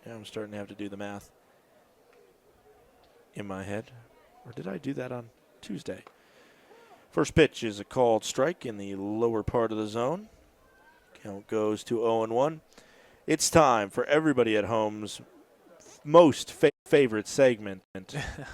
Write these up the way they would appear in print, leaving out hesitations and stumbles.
Now I'm starting to have to do the math in my head. Or did I do that on Tuesday? First pitch is a called strike in the lower part of the zone. Count goes to 0-1. It's time for everybody at home's most favorite segment.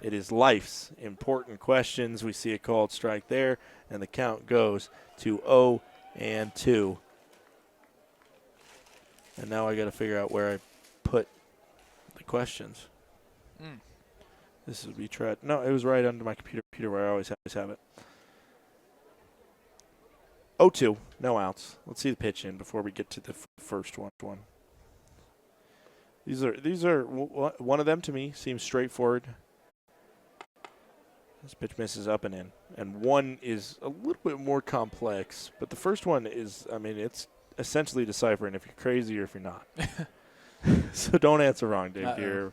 It is life's important questions. We see a called strike there, and the count goes to 0-2. And now I got to figure out where I put the questions. This would be tried. No, it was right under my computer where I always have it. 0-2, no outs. Let's see the pitch in before we get to the first one. These are one of them to me seems straightforward. This pitch misses up and in, and one is a little bit more complex. But the first one is, I mean, it's essentially deciphering if you're crazy or if you're not. So don't answer wrong, Dave. Here,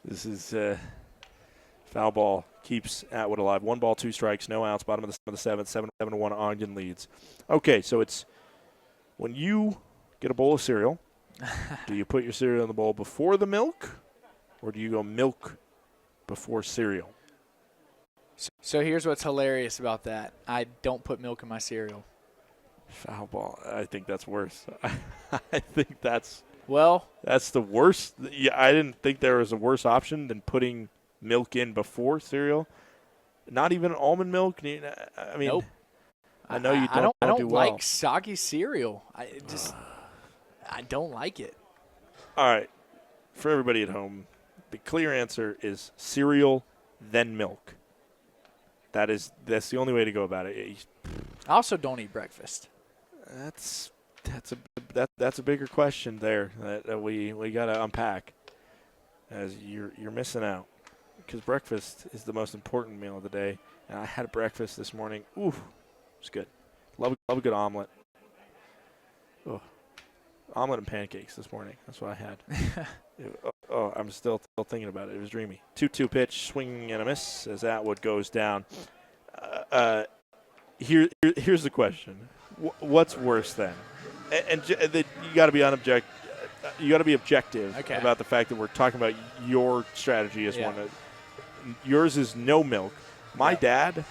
this is foul ball. Keeps Atwood alive. 1 ball, 2 strikes, no outs. Bottom of the seventh. 7-1. Ogden leads. Okay, so it's when you get a bowl of cereal. Do you put your cereal in the bowl before the milk, or do you go milk before cereal? So here's what's hilarious about that. I don't put milk in my cereal. Foul ball. I think that's worse. I think that's the worst. Yeah, I didn't think there was a worse option than putting milk in before cereal. Not even almond milk. I mean, nope. I know you don't. I don't do well. like soggy cereal. I don't like it. All right. For everybody at home, the clear answer is cereal, then milk. That's the only way to go about it. I also don't eat breakfast. That's a bigger question there that we got to unpack, as you're missing out, because breakfast is the most important meal of the day. And I had breakfast this morning. Ooh, it was good. Love a good omelet. Oh. Omelet and pancakes this morning. That's what I had. I'm still thinking about it. It was dreamy. 2-2 pitch, swing and a miss as Atwood goes down. Here's the question: what's worse then? And you got to be You got to be objective about the fact that we're talking about your strategy as one. Yours is no milk. My dad,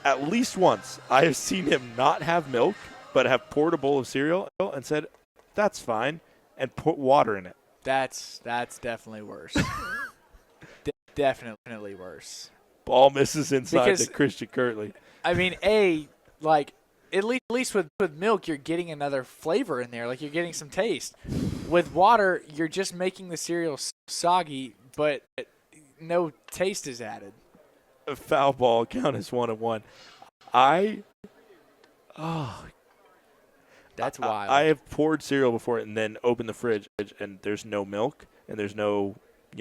at least once, I have seen him not have milk, but have poured a bowl of cereal and said, "That's fine," and put water in it. That's definitely worse. Definitely worse. Ball misses inside to Christian Kirtley. I mean, at least with milk, you're getting another flavor in there. Like, you're getting some taste. With water, you're just making the cereal soggy, but no taste is added. A foul ball, count is 1-1. That's wild. I have poured cereal before and then opened the fridge, and there's no milk, and there's no,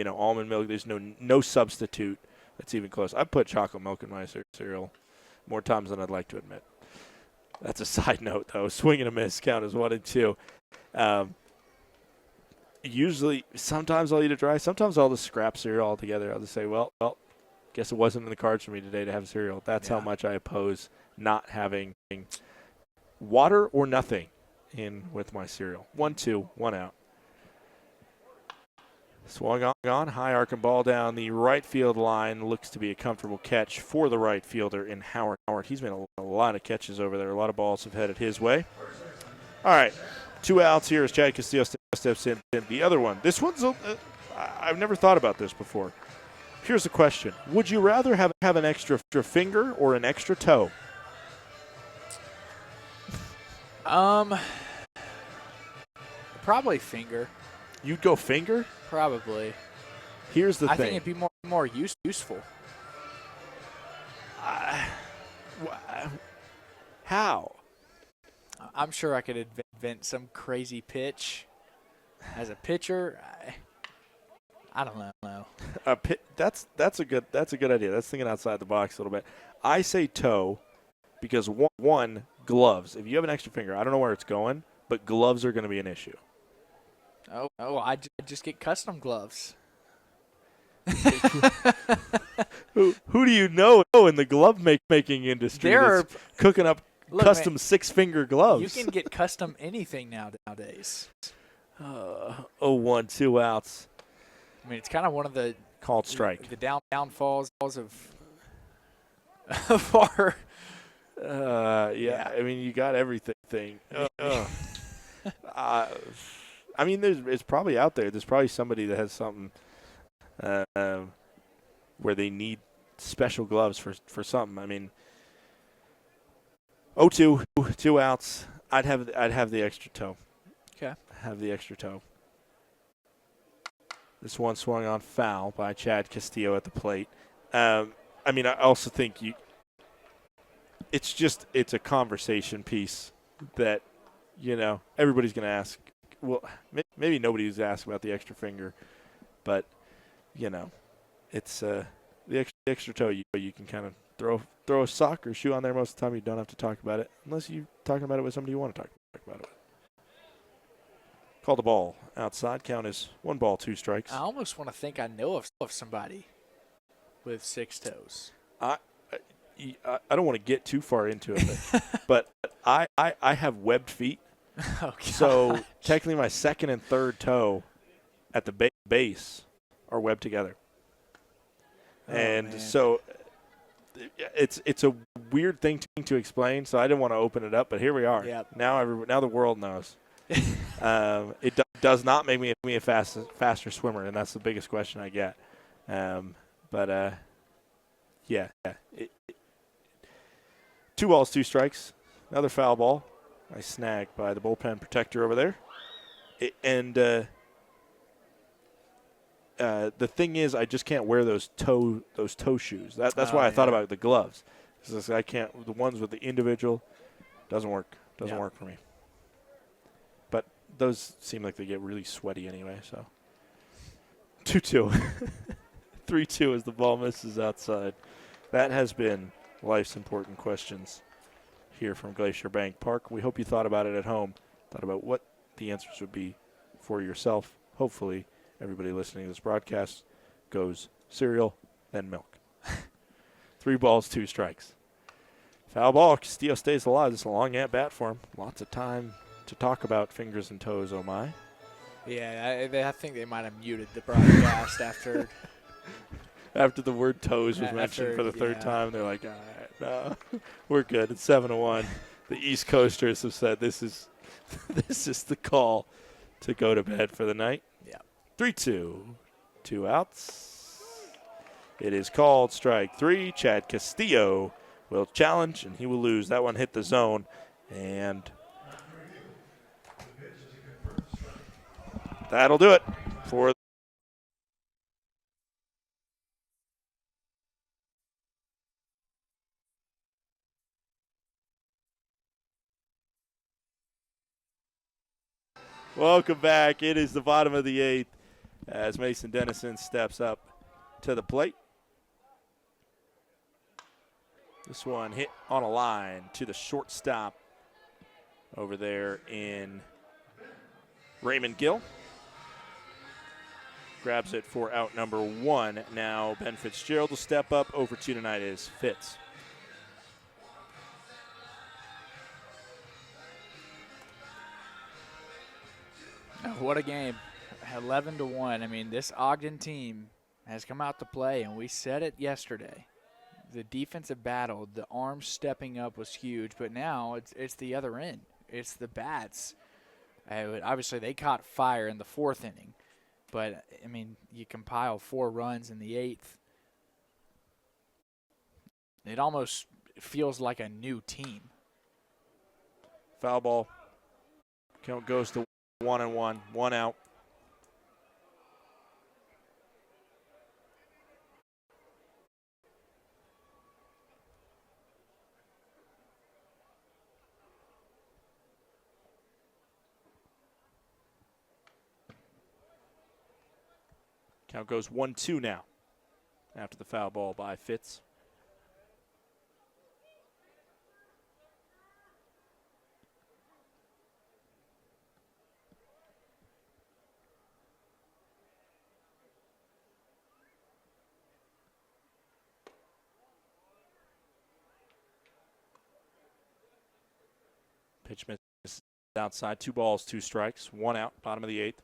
almond milk. There's no substitute that's even close. I've put chocolate milk in my cereal more times than I'd like to admit. That's a side note, though. Swing and a miss, count is 1-2. Usually, sometimes I'll eat it dry. Sometimes I'll just scrap cereal altogether. I'll just say, well, guess it wasn't in the cards for me today to have cereal. That's how much I oppose not having water or nothing in with my cereal. 1-2, 1 out. Swung on, high arcing ball down the right field line. Looks to be a comfortable catch for the right fielder in Howard. He's made a lot of catches over there. A lot of balls have headed his way. All right, 2 outs here as Chad Castillo steps in. The other one, this one's, I've never thought about this before. Here's the question. Would you rather have an extra finger or an extra toe? Probably finger. You'd go finger? Probably. Here's the thing. I think it'd be more useful. How? I'm sure I could invent some crazy pitch as a pitcher. I don't know. That's a good idea. That's thinking outside the box a little bit. I say toe because one gloves. If you have an extra finger, I don't know where it's going, but gloves are going to be an issue. Oh, I just get custom gloves. Who do you know in the glove making industry that's cooking up custom 6-finger gloves? You can get custom anything nowadays. 0-1, 2 outs. I mean, it's kind of one of the Called strike. the downfalls of our. Yeah, I mean, you got everything. I mean, it's probably out there. There's probably somebody that has something where they need special gloves for something. I mean, 0-2, 2 outs. I'd have the extra toe. Okay. Have the extra toe. This one swung on foul by Chad Castillo at the plate. I mean, I also think it's a conversation piece that, everybody's going to ask. Well, maybe nobody's asked about the extra finger, but, it's the extra toe. You can kind of throw a sock or shoe on there most of the time. You don't have to talk about it unless you're talking about it with somebody you want to talk about it with. Call the ball outside. Count is 1 ball, 2 strikes. I almost want to think I know of somebody with 6 toes. I don't want to get too far into it, but I have webbed feet. Oh, so technically my second and third toe at the base are webbed together. And so it's a weird thing to explain, so I didn't want to open it up, but here we are. Yep. Now the world knows. It does not make me a faster swimmer, and that's the biggest question I get. Yeah. 2 balls, 2 strikes. Another foul ball. Nice snag by the bullpen protector over there. The thing is, I just can't wear those toe shoes. That's why I thought about the gloves. Because I can't. The ones with the individual doesn't work. Doesn't work for me. But those seem like they get really sweaty anyway. So 2-2, 3-2 as the ball misses outside. That has been life's important questions here from Glacier Bank Park. We hope you thought about it at home. Thought about what the answers would be for yourself. Hopefully, everybody listening to this broadcast goes cereal, then milk. 3 balls, 2 strikes. Foul ball. Castillo stays alive. This is a long at-bat for him. Lots of time to talk about fingers and toes, oh my. Yeah, I think they might have muted the broadcast after the word toes was mentioned for the third time. They're like, all right, no, we're good. It's 7-1. The East Coasters have said this is the call to go to bed for the night. Yeah. 3-2, 2 outs. It is called strike 3. Chad Castillo will challenge, and he will lose. That one hit the zone, and that'll do it for Welcome back. It is the bottom of the 8th as Mason Dennison steps up to the plate. This one hit on a line to the shortstop over there in Raymond Gill. Grabs it for out number 1. Now Ben Fitzgerald will step up. Over to tonight is Fitz. What a game. 11-1. I mean, this Ogden team has come out to play, and we said it yesterday. The defensive battle, the arms stepping up was huge, but now it's the other end. It's the bats. Obviously, they caught fire in the 4th inning, but, I mean, you compile 4 runs in the 8th. It almost feels like a new team. Foul ball. Count goes to 1-1, 1 out. Count goes 1-2 now after the foul ball by Fitz. Pitch miss outside. 2 balls, 2 strikes. 1 out, bottom of the 8th.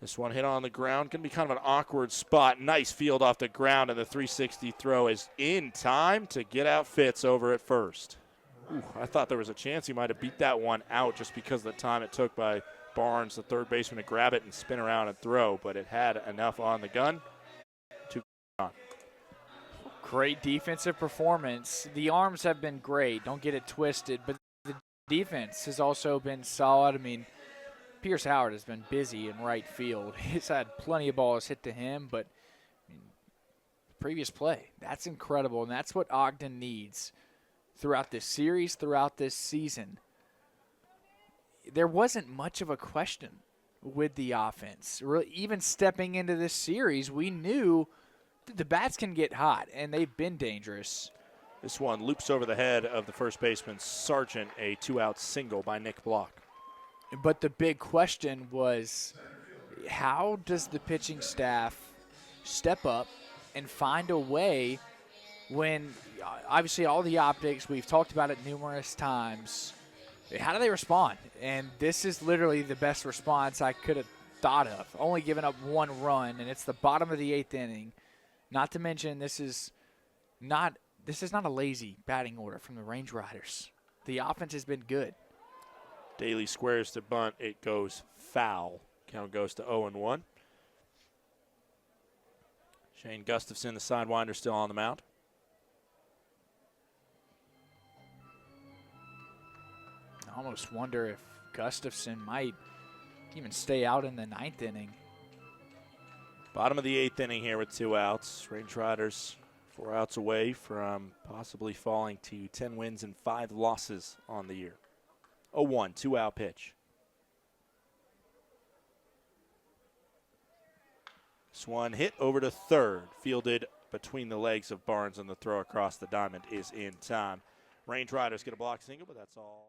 This one hit on the ground. Going to be kind of an awkward spot. Nice field off the ground, and the 360 throw is in time to get out Fitz over at first. Ooh, I thought there was a chance he might have beat that one out just because of the time it took by Barnes, the third baseman, to grab it and spin around and throw, but it had enough on the gun to on. Great defensive performance. The arms have been great. Don't get it twisted, but the defense has also been solid. I mean, Pierce Howard has been busy in right field. He's had plenty of balls hit to him, but I mean, previous play, that's incredible, and that's what Ogden needs throughout this series, throughout this season. There wasn't much of a question with the offense. Really, even stepping into this series, we knew that the bats can get hot, and they've been dangerous. This one loops over the head of the first baseman, Sargent, a two-out single by Nick Block. But the big question was, how does the pitching staff step up and find a way when, obviously, all the optics, we've talked about it numerous times, how do they respond? And this is literally the best response I could have thought of, only giving up one run, and it's the bottom of the 8th inning. Not to mention, this is not a lazy batting order from the Range Riders. The offense has been good. Daly squares to bunt. It goes foul. Count goes to 0-1. Shane Gustafson, the sidewinder, still on the mound. I almost wonder if Gustafson might even stay out in the 9th inning. Bottom of the 8th inning here with 2 outs. Range Riders 4 outs away from possibly falling to 10 wins and 5 losses on the year. 0-1, 2-out pitch. This one hit over to third, fielded between the legs of Barnes, and the throw across the diamond is in time. Range Riders get a block single, but that's all.